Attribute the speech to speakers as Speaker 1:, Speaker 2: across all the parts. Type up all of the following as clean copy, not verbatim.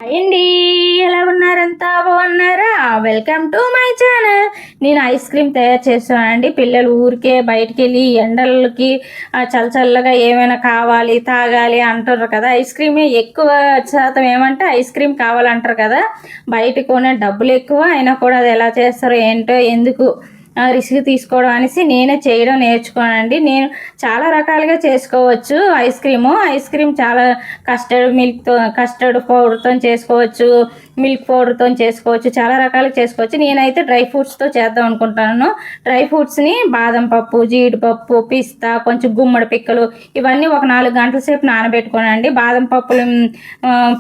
Speaker 1: అండి, ఎలా ఉన్నారంతా బాగున్నారా? Welcome to my channel. నేను ఐస్ క్రీమ్ తయారు చేస్తానండి. పిల్లలు ఊరికే బయటికి వెళ్ళి ఎండలకి చల్లగా ఏమైనా కావాలి తాగాలి అంటారు కదా. ఐస్ క్రీమే ఎక్కువ శాతం ఏమంటే ఐస్ క్రీమ్ కావాలంటారు కదా. బయట కొనే డబ్బులు ఎక్కువ అయినా కూడా అది ఎలా చేస్తారో ఏంటో, ఎందుకు రిస్క్ తీసుకోవడం అనేసి నేనే చేయడం నేర్చుకోనండి. నేను చాలా రకాలుగా చేసుకోవచ్చు ఐస్ క్రీమ్ చాలా కస్టర్డ్ పౌడర్తో చేసుకోవచ్చు, మిల్క్ పౌడర్తో చేసుకోవచ్చు, చాలా రకాలుగా చేసుకోవచ్చు. నేనైతే డ్రై ఫ్రూట్స్తో చేద్దాం అనుకుంటాను. డ్రై ఫ్రూట్స్ని బాదం పప్పు, జీడిపప్పు, పిస్తా, కొంచెం గుమ్మడి పిక్కలు ఇవన్నీ ఒక 4 గంటల సేపు నానబెట్టుకోనండి. బాదం పప్పులు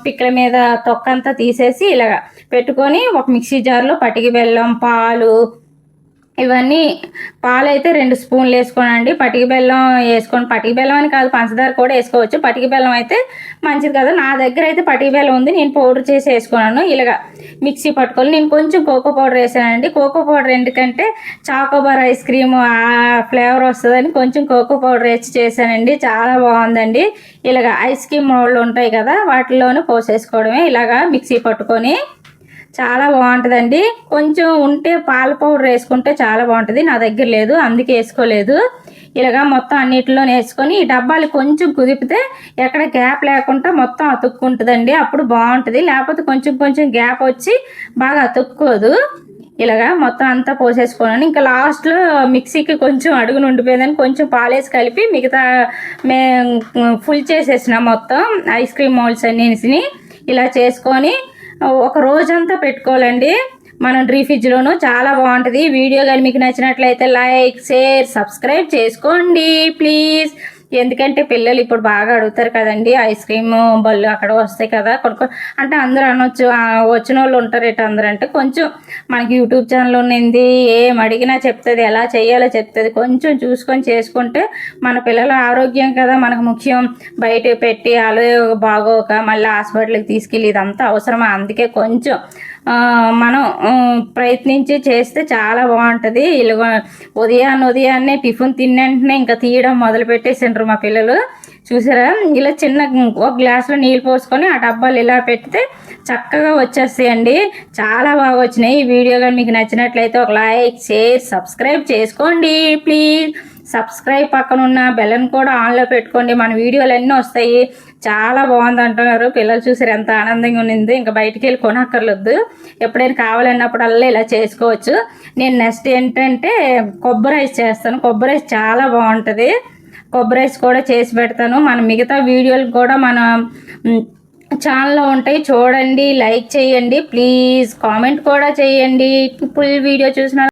Speaker 1: పిక్కల మీద తొక్కంతా తీసేసి ఇలాగ పెట్టుకొని ఒక మిక్సీ జార్లో పటికి బెల్లం, పాలు, ఇవన్నీ పాలైతే 2 స్పూన్లు వేసుకోనండి. పటికి బెల్లం వేసుకొని, పటికి బెల్లం అని కాదు పంచదార కూడా వేసుకోవచ్చు. పటికి బెల్లం అయితే మంచిది కదా. నా దగ్గర అయితే పటికి బెల్లం ఉంది, నేను పౌడర్ చేసి వేసుకున్నాను. ఇలాగా మిక్సీ పట్టుకొని నేను కొంచెం కోకో పౌడర్ వేసానండి. కోకో పౌడర్ ఎందుకంటే చాకోబార్ ఐస్ క్రీమ్ ఆ ఫ్లేవర్ వస్తుందని కొంచెం కోకో పౌడర్ వేసి చేశానండి. చాలా బాగుందండి. ఇలాగ ఐస్ క్రీమ్ మోల్డ్లు ఉంటాయి కదా, వాటిలోనే పోసేసుకోవడమే. ఇలాగా మిక్సీ పట్టుకొని చాలా బాగుంటుందండి. కొంచెం ఉంటే పాల పౌడర్ వేసుకుంటే చాలా బాగుంటుంది. నా దగ్గర లేదు, అందుకే వేసుకోలేదు. ఇలాగా మొత్తం అన్నిటిలో వేసుకొని ఈ డబ్బాలు కొంచెం కుదిపితే ఎక్కడ గ్యాప్ లేకుండా మొత్తం అతుక్కుంటుందండి. అప్పుడు బాగుంటుంది. లేకపోతే కొంచెం కొంచెం గ్యాప్ వచ్చి బాగా అతుక్కోదు. ఇలాగా మొత్తం అంతా పోసేసుకోను. ఇంకా లాస్ట్లో మిక్సీకి కొంచెం అడుగును ఉండిపోయిందని కొంచెం పాలేసి కలిపి మిగతా ఫుల్ చేసేసిన మొత్తం ఐస్ క్రీమ్ మోల్డ్స్ అన్నిటిని ఇలా చేసుకొని ఒక రోజంతా పెట్టుకోవాలండి మనం ఫ్రిడ్జ్లోనూ. చాలా బాగుంటుంది. వీడియో కానీ మీకు నచ్చినట్లయితే లైక్, షేర్, సబ్స్క్రైబ్ చేసుకోండి ప్లీజ్. ఎందుకంటే పిల్లలు ఇప్పుడు బాగా అడుగుతారు కదండి, ఐస్ క్రీమ్ బళ్ళు అక్కడ వస్తాయి కదా కొనుక్కో అంటే అందరూ అనొచ్చు, వచ్చిన వాళ్ళు ఉంటారు ఎటు అందరూ అంటే. కొంచెం మనకి యూట్యూబ్ ఛానల్ ఉన్నింది, ఏం అడిగినా చెప్తుంది, ఎలా చేయాలో చెప్తుంది. కొంచెం చూసుకొని చేసుకుంటే మన పిల్లల ఆరోగ్యం కదా మనకు ముఖ్యం. బయట పెట్టి అలా బాగోక మళ్ళీ హాస్పిటల్కి తీసుకెళ్ళి ఇదంతా అవసరమా? అందుకే కొంచెం మనం ప్రయత్నించి చేస్తే చాలా బాగుంటుంది. ఇలా ఉదయాన్నే టిఫిన్ తిన్నంటనే ఇంకా తీయడం మొదలు పెట్టేసిండ్రు మా పిల్లలు. చూసారా, ఇలా చిన్న ఒక గ్లాసులో నీళ్ళు పోసుకొని ఆ డబ్బాలు ఇలా పెడితే చక్కగా వచ్చేస్తాయండి. చాలా బాగా వచ్చినాయి. ఈ వీడియో కానీ మీకు నచ్చినట్లయితే ఒక లైక్, షేర్, సబ్స్క్రైబ్ చేసుకోండి ప్లీజ్. సబ్స్క్రైబ్ పక్కన ఉన్న బెల్లని కూడా ఆన్లో పెట్టుకోండి. మన వీడియోలు అన్నీ వస్తాయి. చాలా బాగుంది అంటున్నారు పిల్లలు. చూసారు ఎంత ఆనందంగా ఉన్నింది. ఇంకా బయటికి వెళ్ళి కొనక్కర్లేదు, ఎప్పుడైనా కావాలన్నప్పుడల్లా ఇలా చేసుకోవచ్చు. నేను నెక్స్ట్ ఏంటంటే కొబ్బరి రైస్ చేస్తాను. కొబ్బరి రైస్ చాలా బాగుంటుంది. కొబ్బరి రైస్ కూడా చేసి పెడతాను. మన మిగతా వీడియోలు కూడా మన ఛానల్లో ఉంటాయి, చూడండి, లైక్ చేయండి ప్లీజ్. కామెంట్ కూడా చేయండి. ఫుల్ వీడియో చూసిన